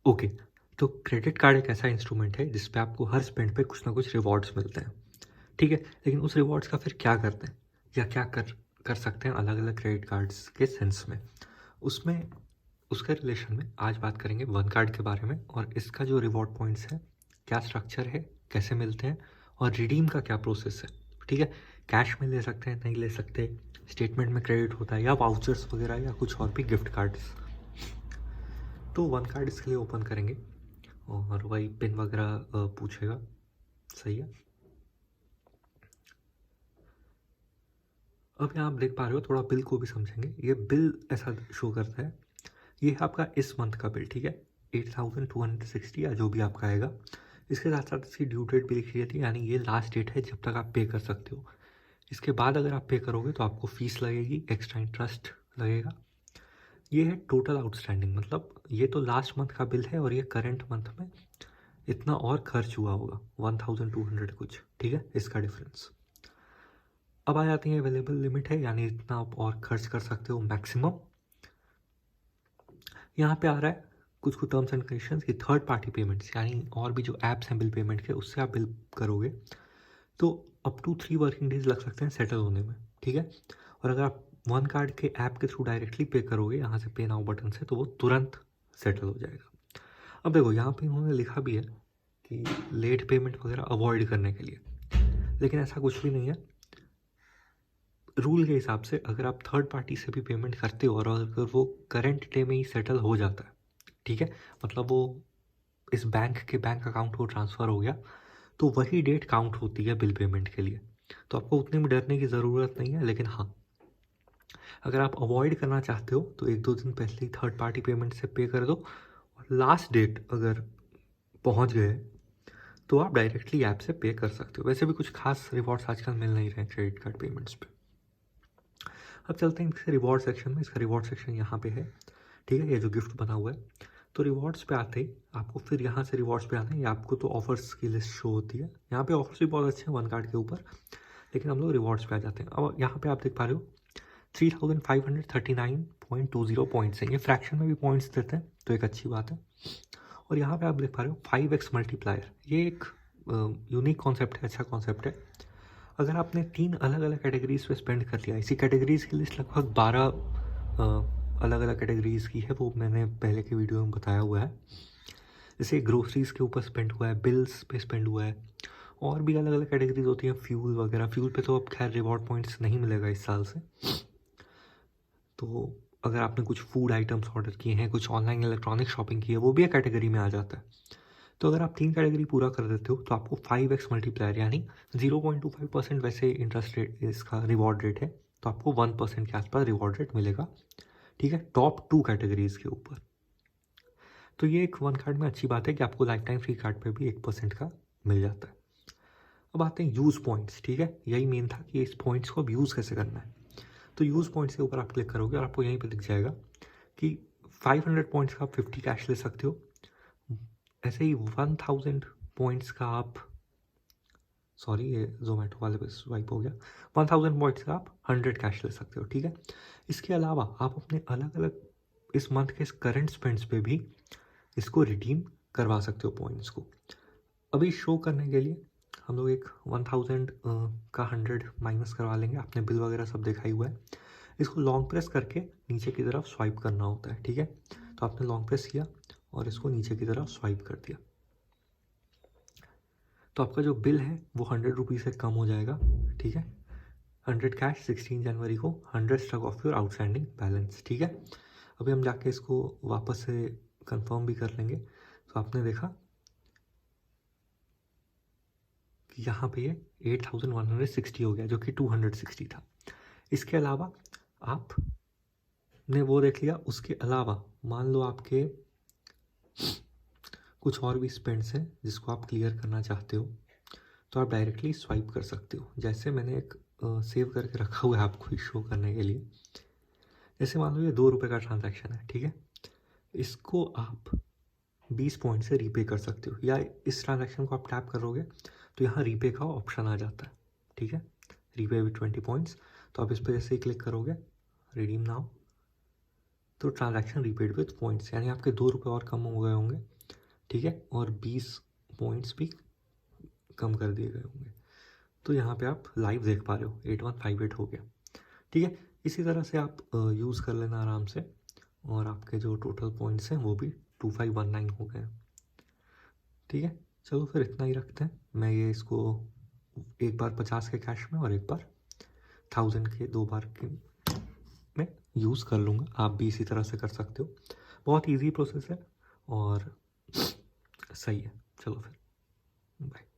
Okay, तो credit card एक ऐसा इंस्ट्रूमेंट है जिस पे आपको हर स्पेंड पे कुछ ना कुछ रिवॉर्ड्स मिलते हैं, ठीक है? लेकिन उस रिवॉर्ड्स का फिर क्या करते हैं या क्या कर कर सकते हैं अलग-अलग क्रेडिट कार्ड्स के सेंस में? उसमें उसके रिलेशन में आज बात करेंगे वन कार्ड के बारे में और इसका जो रिवॉर्ड पॉइंट्स है, क्या स्ट्रक्चर है, कैसे मिलते हैं और रिडीम का क्या प्रोसेस है, ठीक है? कैश में ले सकते हैं, नहीं ले सकते, स्टेटमेंट में क्रेडिट होता है या वाउचर्स वगैरह या कुछ और भी गिफ्ट कार्ड्स। तो वन कार्ड इसके लिए ओपन करेंगे और वही पिन वगैरह पूछेगा, सही है। अब यहाँ आप देख पा रहे हो, थोड़ा बिल को भी समझेंगे। ये बिल ऐसा शो करता है, ये है आपका इस मंथ का बिल, ठीक है? 8260 या जो भी आपका आएगा। इसके साथ साथ इसकी ड्यू डेट भी लिखी रहती है, यानी ये लास्ट डेट है जब तक आप पे कर सकते हो। इसके बाद अगर आप पे करोगे तो आपको फीस लगेगी, एक्स्ट्रा इंटरेस्ट लगेगा। ये है टोटल आउटस्टैंडिंग, मतलब ये तो लास्ट मंथ का बिल है और ये करंट मंथ में इतना और खर्च हुआ होगा 1200 कुछ, ठीक है? इसका डिफरेंस। अब आ जाती है अवेलेबल लिमिट है, यानी इतना आप और खर्च कर सकते हो मैक्सिमम। यहाँ पे आ रहा है कुछ कुछ टर्म्स एंड कंडीशंस की थर्ड पार्टी पेमेंट्स, यानी और भी जो ऐप्स हैं बिल पेमेंट के, उससे आप बिल करोगे तो अप टू 3 वर्किंग डेज लग सकते हैं सेटल होने में, ठीक है? और अगर आप वन कार्ड के ऐप के थ्रू डायरेक्टली पे करोगे यहाँ से पे नाउ बटन से, तो वो तुरंत सेटल हो जाएगा। अब देखो यहाँ पे उन्होंने लिखा भी है कि लेट पेमेंट वगैरह अवॉइड करने के लिए, लेकिन ऐसा कुछ भी नहीं है। रूल के हिसाब से अगर आप थर्ड पार्टी से भी पेमेंट करते हो और अगर वो करंट डे में ही सेटल हो जाता है, ठीक है, मतलब वो इस बैंक के बैंक अकाउंट को ट्रांसफ़र हो गया, तो वही डेट काउंट होती है बिल पेमेंट के लिए। तो आपको उतने में डरने की ज़रूरत नहीं है, लेकिन हाँ, अगर आप अवॉइड करना चाहते हो तो एक दो दिन पहले ही थर्ड पार्टी पेमेंट से पे कर दो और लास्ट डेट अगर पहुंच गए तो आप डायरेक्टली ऐप से पे कर सकते हो। वैसे भी कुछ खास रिवॉर्ड्स आजकल मिल नहीं रहे क्रेडिट कार्ड पेमेंट्स पे। अब चलते हैं इसके रिवॉर्ड सेक्शन में। इसका रिवॉर्ड सेक्शन यहाँ पे है, ठीक है? ये जो गिफ्ट बना हुआ है, तो रिवॉर्ड्स पे आते ही आपको फिर यहाँ से रिवॉर्ड्स पे आना है। ये आपको तो ऑफर्स की लिस्ट शो होती है, यहाँ पे ऑफर्स भी बहुत अच्छे हैं वन कार्ड के ऊपर, लेकिन हम लोग रिवॉर्ड्स पे आ जाते हैं। अब यहाँ पे आप देख पा रहे हो 3539.20 पॉइंट्स हैं। ये फ्रैक्शन में भी पॉइंट्स देते हैं, तो एक अच्छी बात है। और यहाँ पे आप देख पा रहे हो 5x मल्टीप्लायर। ये एक यूनिक कॉन्सेप्ट है, अच्छा कॉन्सेप्ट है। अगर आपने 3 अलग अलग कैटेगरीज पे स्पेंड कर लिया, इसी कैटेगरीज की लिस्ट लगभग 12 अलग अलग कैटेगरीज की है, वो मैंने पहले के वीडियो में बताया हुआ है। जैसे ग्रोसरीज के ऊपर स्पेंड हुआ है, बिल्स पे स्पेंड हुआ है, और भी अलग अलग कैटेगरीज होती हैं, फ्यूल वगैरह। फ्यूल पे तो अब खैर रिवॉर्ड पॉइंट्स नहीं मिलेगा इस साल से। तो अगर आपने कुछ फूड आइटम्स ऑर्डर किए हैं, कुछ ऑनलाइन इलेक्ट्रॉनिक शॉपिंग की है, वो भी एक कैटेगरी में आ जाता है। तो अगर आप 3 कैटेगरी पूरा कर देते हो तो आपको 5x मल्टीप्लायर, यानी 0.25% वैसे इंटरेस्ट रेट इसका रिवॉर्ड रेट है, तो आपको 1% के आसपास रिवॉर्ड रेट मिलेगा, ठीक है? टॉप 2 कैटेगरीज के ऊपर। तो ये एक वन कार्ड में अच्छी बात है कि आपको लाइफ टाइम फ्री कार्ड पे भी 1% का मिल जाता है। अब आते हैं यूज़ पॉइंट्स, ठीक है? यही मेन था कि इस पॉइंट्स को अब यूज़ कैसे करना है। तो यूज़ पॉइंट्स के ऊपर आप क्लिक करोगे और आपको यहीं पे दिख जाएगा कि 500 पॉइंट्स का आप 50 कैश ले सकते हो। ऐसे ही 1000 पॉइंट्स का आप, सॉरी ये जोमेटो वाले पे स्वाइप हो गया, 1000 पॉइंट्स का आप 100 कैश ले सकते हो, ठीक है? इसके अलावा आप अपने अलग अलग इस मंथ के करंट स्पेंड्स पे भी इसको रिडीम करवा सकते हो पॉइंट्स को। अभी शो करने के लिए हम लोग एक 1000 का 100 माइनस करवा लेंगे। आपने बिल वगैरह सब देखा ही हुआ है। इसको लॉन्ग प्रेस करके नीचे की तरफ स्वाइप करना होता है, ठीक है? तो आपने लॉन्ग प्रेस किया और इसको नीचे की तरफ स्वाइप कर दिया, तो आपका जो बिल है वो 100 रुपीज़ से कम हो जाएगा, ठीक है? 100 कैश 16 जनवरी को, 100 stuck of your outstanding balance, ठीक है? अभी हम जाके इसको वापस से कंफर्म भी कर लेंगे। तो आपने देखा कि यहाँ पे ये 8160 हो गया, जो कि 260 था। इसके अलावा आपने वो देख लिया। उसके अलावा मान लो आपके कुछ और भी स्पेंड्स हैं जिसको आप क्लियर करना चाहते हो, तो आप डायरेक्टली स्वाइप कर सकते हो। जैसे मैंने एक सेव करके रखा हुआ है आपको शो करने के लिए। जैसे मान लो ये 2 रुपये का ट्रांजैक्शन है, ठीक है? इसको आप 20 पॉइंट से रीपे कर सकते हो, या इस ट्रांजैक्शन को आप टैप करोगे तो यहाँ रीपे का ऑप्शन आ जाता है, ठीक है? Repay with 20 points. तो आप इस पर जैसे ही क्लिक करोगे, रिडीम नाउ, तो ट्रांजैक्शन रीपेड विथ पॉइंट्स, यानी आपके 2 रुपये और कम हो गए होंगे, ठीक है, और 20 पॉइंट्स भी कम कर दिए गए होंगे। तो यहाँ पे आप लाइव देख पा रहे हो 8158 हो गया, ठीक है। इसी तरह से आप यूज़ कर लेना आराम से, और आपके जो टोटल पॉइंट्स हैं वो भी 2519 हो गए, ठीक है। चलो फिर इतना ही रखते हैं। मैं ये इसको एक बार 50 के कैश में और एक बार 1000 के 2 बार के में यूज़ कर लूँगा। आप भी इसी तरह से कर सकते हो, बहुत इजी प्रोसेस है और सही है। चलो फिर बाय।